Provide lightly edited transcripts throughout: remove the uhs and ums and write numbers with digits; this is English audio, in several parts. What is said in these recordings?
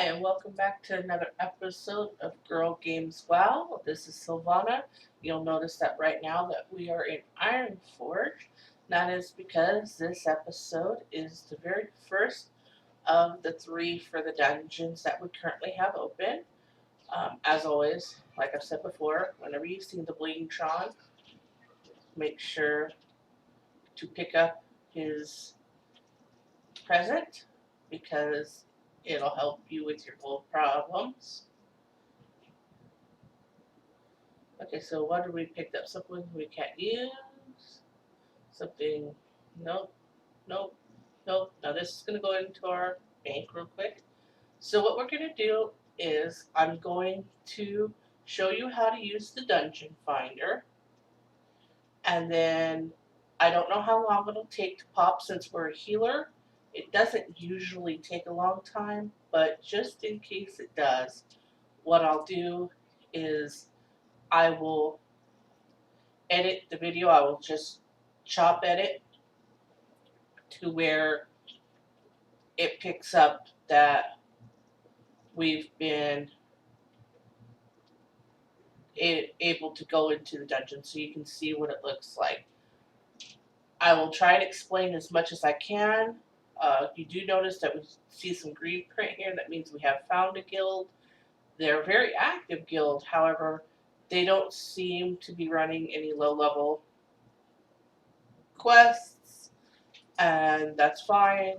Hi, and welcome back to another episode of Girl Games WoW. This is Silvana. You'll notice that right now that we are in Ironforge. That is because this episode is the very first of the three for the dungeons that we currently have open. As always, like I've said before, whenever you see the Bleeding Tron, make sure to pick up his present because it'll help you with your gold problems. Okay, so what did we pick up? Something we can't use. Something, nope, nope, nope. Now this is gonna go into our bank real quick. So what we're gonna do is I'm going to show you how to use the dungeon finder. And then I don't know how long it'll take to pop since we're a healer. It doesn't usually take a long time, but just in case it does, what I'll do is I will edit the video. I will just chop edit to where it picks up that we've been able to go into the dungeon so you can see what it looks like. I will try to explain as much as I can. You do notice that we see some green print here. That means we have found a guild. They're a very active guild. However, they don't seem to be running any low-level quests, and that's fine.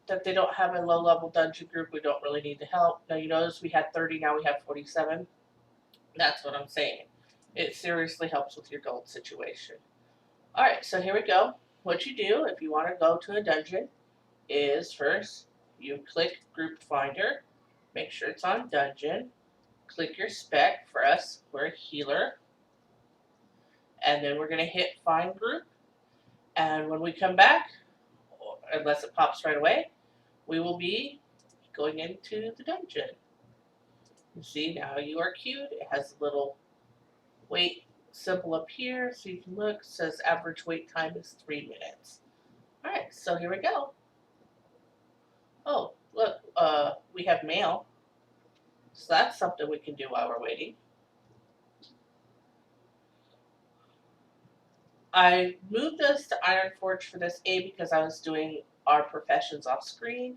That they don't have a low-level dungeon group, we don't really need the help. Now you notice we had 30, now we have 47. That's what I'm saying. It seriously helps with your gold situation. Alright, so here we go. What you do if you want to go to a dungeon is first you click Group Finder, make sure it's on Dungeon, click your spec. For us, we're a healer, and then we're going to hit Find Group, and when we come back, unless it pops right away, we will be going into the dungeon. You see, now you are queued. It has a little wait symbol up here so you can look. It says average wait time is 3 minutes. Alright, so here we go. Oh, look, we have mail. So that's something we can do while we're waiting. I moved us to Ironforge for this, A, because I was doing our professions off screen,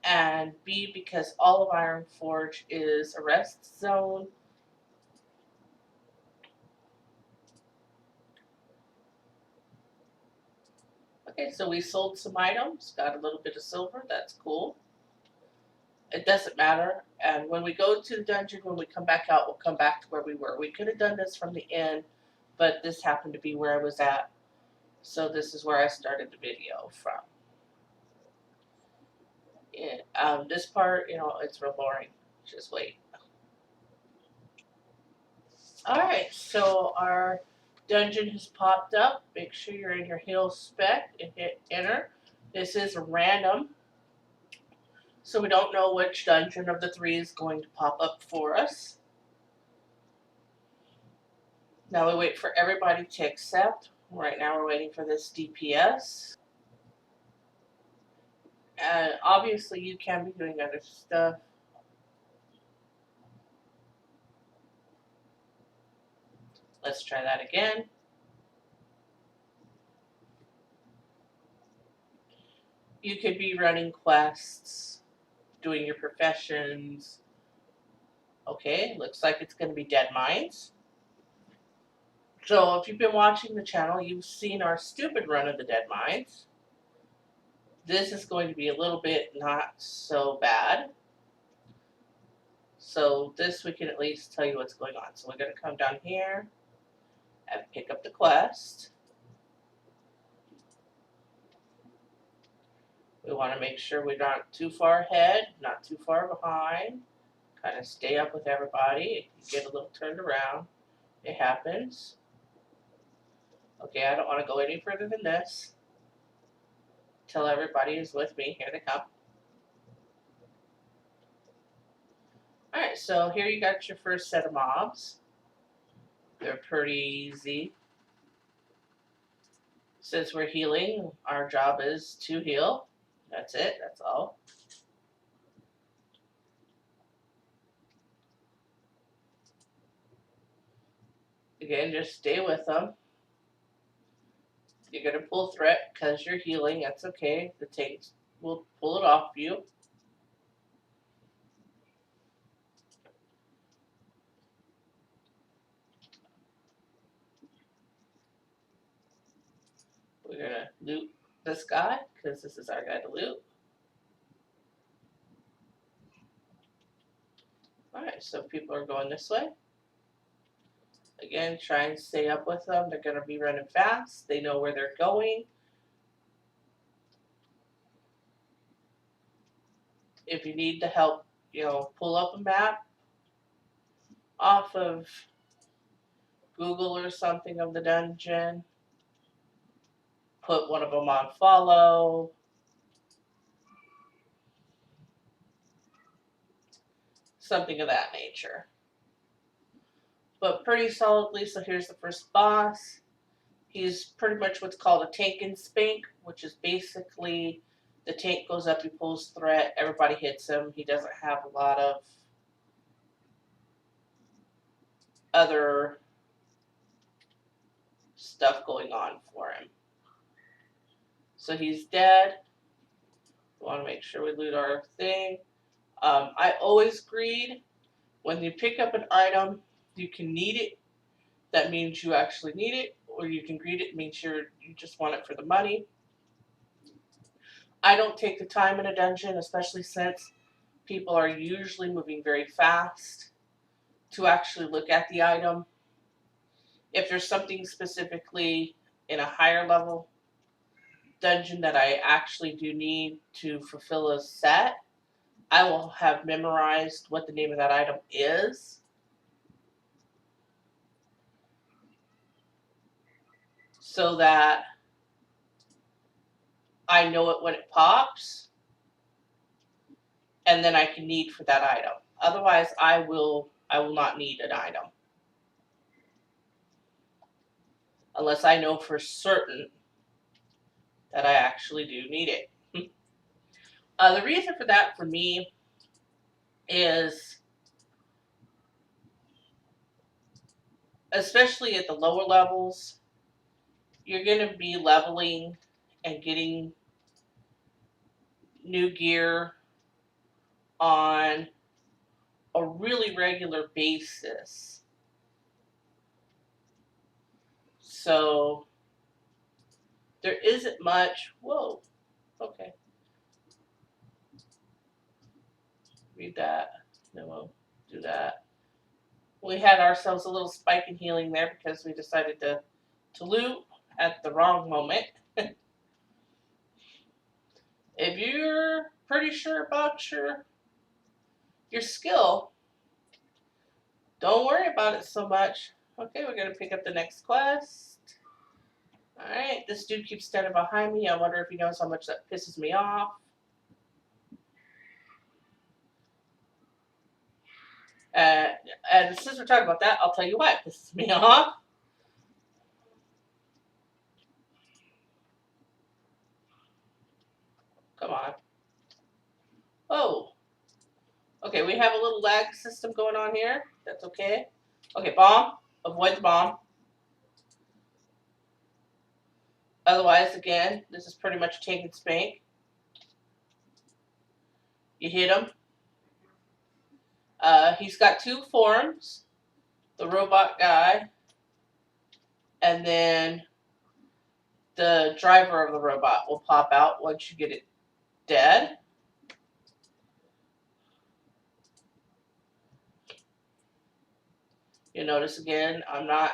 and B, because all of Ironforge is a rest zone. Okay, so we sold some items, got a little bit of silver, that's cool. It doesn't matter, and when we go to the dungeon, when we come back out, we'll come back to where we were. We could have done this from the inn, but this happened to be where I was at, so this is where I started the video from. This part, it's real boring. Just wait. Alright, so our dungeon has popped up. Make sure you're in your heal spec and hit enter. This is random, so we don't know which dungeon of the three is going to pop up for us. Now we wait for everybody to accept. Right now we're waiting for this DPS. And obviously you can be doing other stuff. Let's try that again. You could be running quests, doing your professions. Okay, looks like it's going to be Deadmines. So if you've been watching the channel, you've seen our stupid run of the Deadmines. This is going to be a little bit not so bad. So this we can at least tell you what's going on. So we're going to come down here and pick up the quest. We want to make sure we're not too far ahead, not too far behind. Kind of stay up with everybody. If you get a little turned around, it happens. Okay, I don't want to go any further than this. Till everybody is with me. Here they come. Alright, so here you got your first set of mobs. They're pretty easy. Since we're healing, our job is to heal. That's it, that's all. Again, just stay with them. You're gonna pull threat because you're healing. That's okay. The tanks will pull it off you. We're gonna loot this guy because this is our guy to loot. Alright, so people are going this way. Again, try and stay up with them. They're gonna be running fast. They know where they're going. If you need to help, pull up a map off of Google or something of the dungeon, put one of them on follow. Something of that nature. But pretty solidly, so here's the first boss. He's pretty much what's called a tank and spank, which is basically the tank goes up, he pulls threat, everybody hits him. He doesn't have a lot of other stuff going on for him. So he's dead. We want to make sure we loot our thing. I always greed. When you pick up an item, you can need it. That means you actually need it. Or you can greed it, means you just want it for the money. I don't take the time in a dungeon, especially since people are usually moving very fast, to actually look at the item. If there's something specifically in a higher level dungeon that I actually do need to fulfill a set, I will have memorized what the name of that item is, so that I know it when it pops, and then I can need for that item. Otherwise, I will not need an item unless I know for certain that I actually do need it. The reason for that for me is, especially at the lower levels, you're going to be leveling and getting new gear on a really regular basis. So there isn't much. Whoa. Okay. Read that. Then we'll do that. We had ourselves a little spike in healing there because we decided to loot at the wrong moment. If you're pretty sure about your skill, don't worry about it so much. Okay, we're gonna pick up the next quest. Alright, this dude keeps standing behind me. I wonder if he knows how much that pisses me off. And since we're talking about that, I'll tell you why it pisses me off. Come on. Oh. Okay, we have a little lag system going on here. That's okay. Okay, bomb. Avoid the bomb. Otherwise, again, this is pretty much take and spank. You hit him. He's got two forms. The robot guy. And then the driver of the robot will pop out once you get it dead. You notice again, I'm not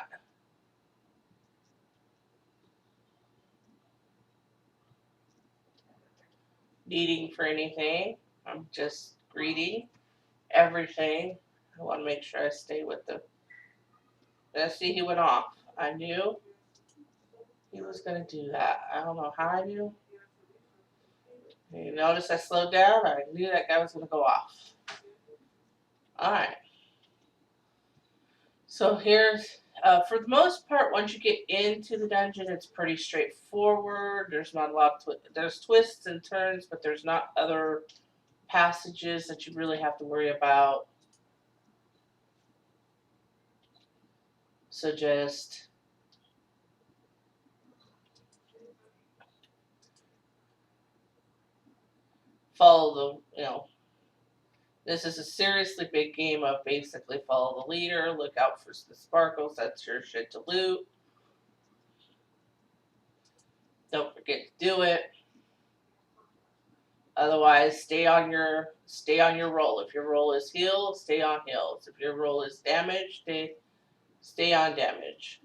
needing for anything. I'm just greeting everything. I want to make sure I stay with the. Let's see, he went off. I knew he was going to do that. I don't know how I knew. You notice I slowed down? I knew that guy was going to go off. Alright. So here's, for the most part, once you get into the dungeon, it's pretty straightforward. There's not a lot of there's twists and turns, but there's not other passages that you really have to worry about. So just follow the. This is a seriously big game of basically follow the leader, look out for the sparkles, that's your shit to loot. Don't forget to do it. Otherwise, stay on your roll. If your roll is heal, stay on heals. If your roll is damage, stay on damage.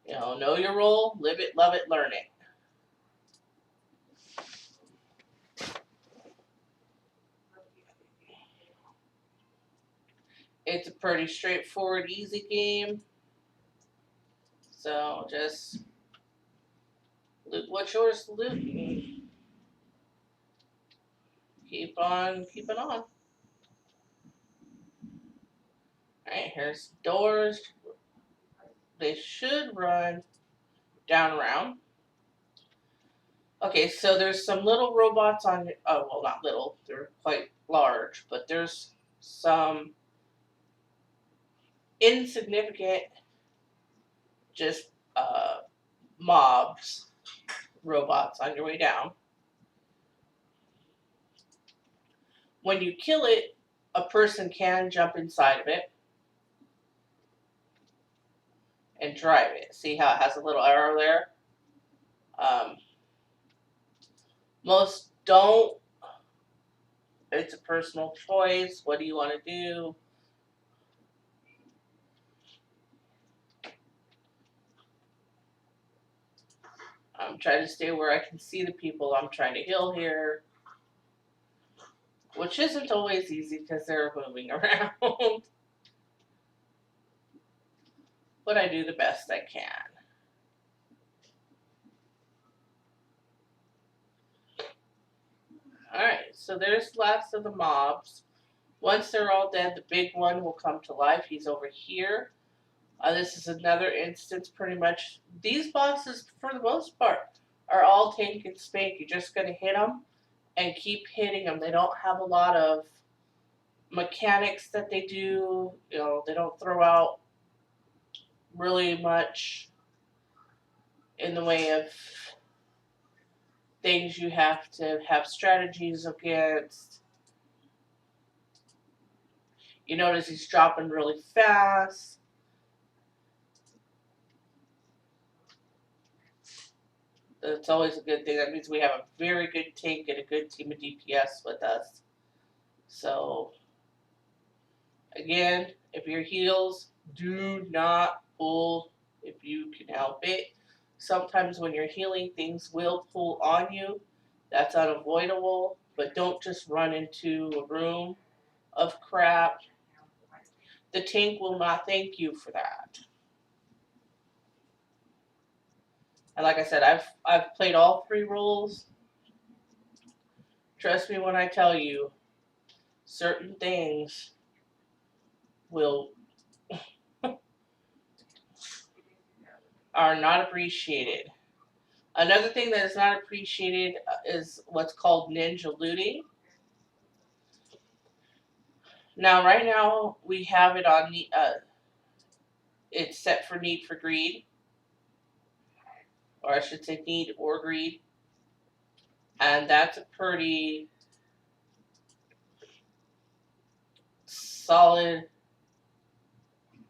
Know your role, live it, love it, learn it. It's a pretty straightforward, easy game. So just loot what's yours to loot. Keep on keeping on. Alright, here's doors. They should run down around. Okay, so there's some little robots on, oh, well, not little, they're quite large, but there's some insignificant, just mobs, robots on your way down. When you kill it, a person can jump inside of it and drive it. See how it has a little arrow there? Most don't. It's a personal choice. What do you want to do? I'm trying to stay where I can see the people I'm trying to heal here, which isn't always easy because they're moving around. But I do the best I can. Alright, so there's the last of the mobs. Once they're all dead, the big one will come to life. He's over here. This is another instance, pretty much. These bosses, for the most part, are all tank and spank. You're just going to hit them and keep hitting them. They don't have a lot of mechanics that they do. They don't throw out really much in the way of things you have to have strategies against. You notice he's dropping really fast. That's always a good thing. That means we have a very good tank and a good team of DPS with us. So, again, if your heals, do not pull if you can help it. Sometimes when you're healing, things will pull on you. That's unavoidable. But don't just run into a room of crap. The tank will not thank you for that. And like I said, I've played all 3 roles. Trust me when I tell you, certain things will are not appreciated. Another thing that is not appreciated is what's called ninja looting. Now, right now, we have it on the, it's set for need for greed. Or I should say need or greed. And that's a pretty solid.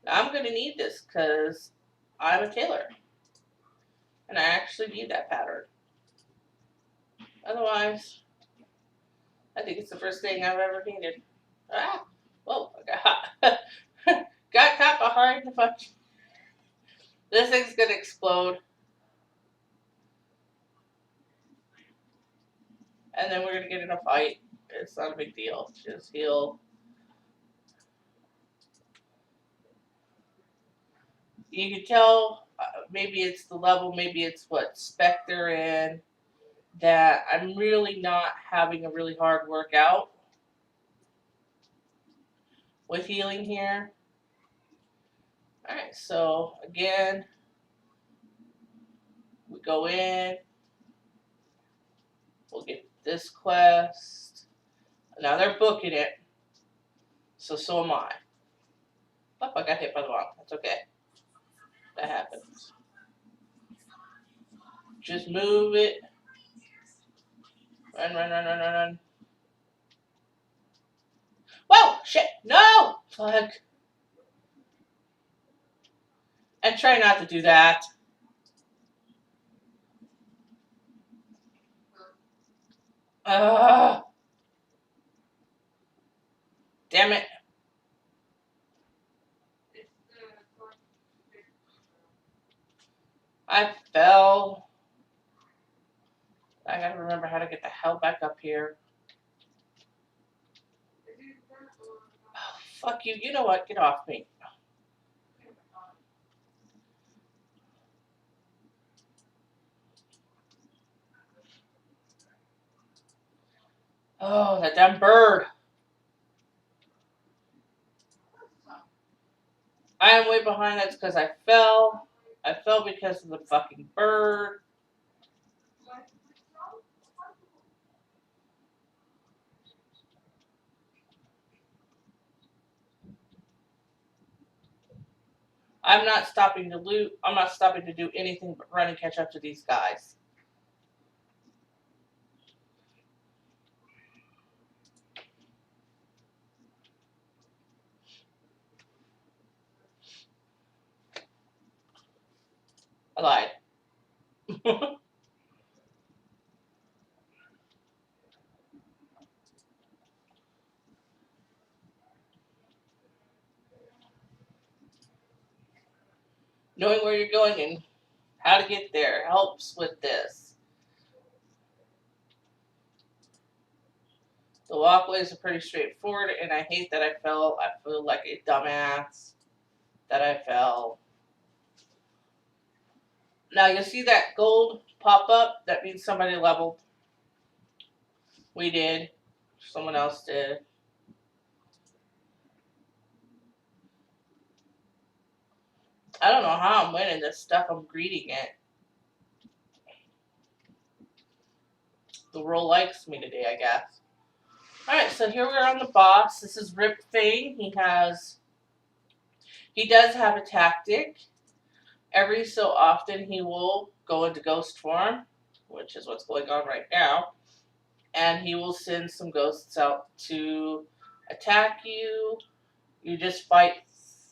I'm going to need this because I'm a tailor. And I actually need that pattern. Otherwise, I think it's the first thing I've ever needed. Ah! Whoa, I got caught behind the fucking. This thing's gonna explode. And then we're gonna get in a fight. It's not a big deal. Just heal. You can tell, maybe it's the level, maybe it's what spec they're in, that I'm really not having a really hard workout with healing here. Alright, so again, we go in, we'll get this quest. Now they're booking it, so am I. Oh, I got hit by the wall. That's okay. That happens. Just move it. Run, run, run, run, run, run. Whoa! Shit! No! Fuck. And try not to do that. Damn it. I fell. I gotta remember how to get the hell back up here. Oh, fuck you. You know what? Get off me. Oh, that damn bird. I am way behind. That's because I fell. I fell because of the fucking bird. I'm not stopping to loot. I'm not stopping to do anything but run and catch up to these guys. I lied. Knowing where you're going and how to get there helps with this. The walkways are pretty straightforward, and I hate that I fell. I feel like a dumbass that I fell. Now you'll see that gold pop up. That means somebody leveled. We did. Someone else did. I don't know how I'm winning this stuff. I'm greeting it. The world likes me today, I guess. Alright, so here we are on the boss. This is Rip Thing. He does have a tactic. Every so often he will go into ghost form, which is what's going on right now. And he will send some ghosts out to attack you. You just fight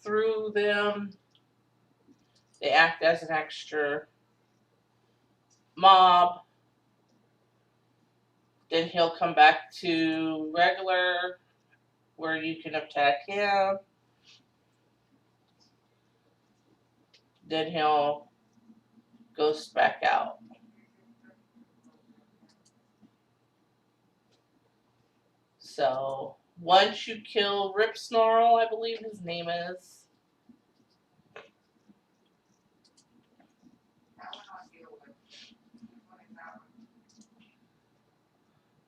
through them. They act as an extra mob. Then he'll come back to regular, where you can attack him. Then he'll ghost back out. So once you kill Rip Snarl, I believe his name is.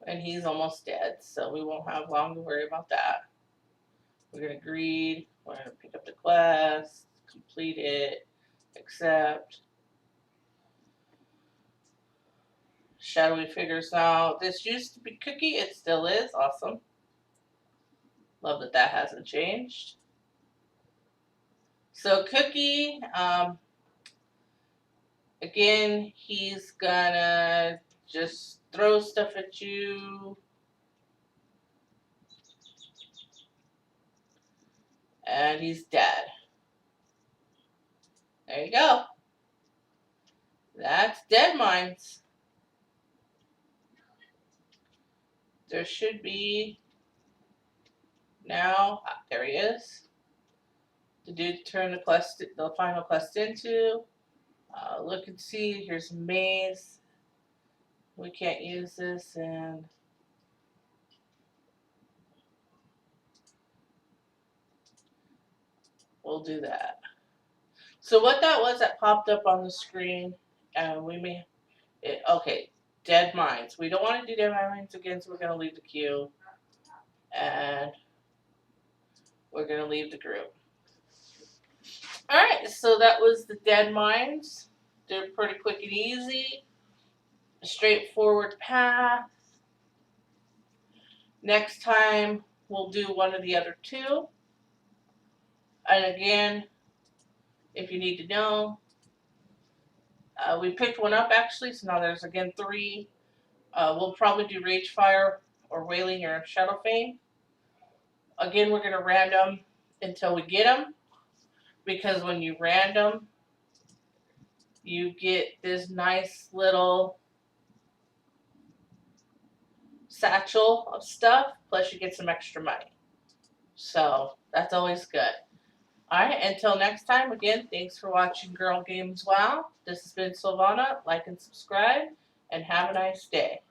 And he's almost dead, so we won't have long to worry about that. We're going to greed. We're going to pick up the quest, complete it, accept. Shadowy figures out. This used to be Cookie. It still is. Awesome. Love that that hasn't changed. So Cookie, again, he's gonna just throw stuff at you. And he's dead. There you go. That's Deadmines. There should be now. There he is. The dude turned the final quest into. Look and see. Here's a maze. We can't use this, and we'll do that. So what that was that popped up on the screen, okay, Deadmines. We don't want to do Deadmines again, so we're going to leave the queue. And we're going to leave the group. Alright, so that was the Deadmines. They're pretty quick and easy. A straightforward path. Next time, we'll do one of the other two. And again, if you need to know, we picked one up actually, so now there's again 3. We'll probably do Ragefire or Wailing or Shadowfang. Again, we're going to random until we get them, because when you random, you get this nice little satchel of stuff, plus you get some extra money. So that's always good. Alright, until next time, again, thanks for watching Girl Games WoW. This has been Sylvana. Like and subscribe, and have a nice day.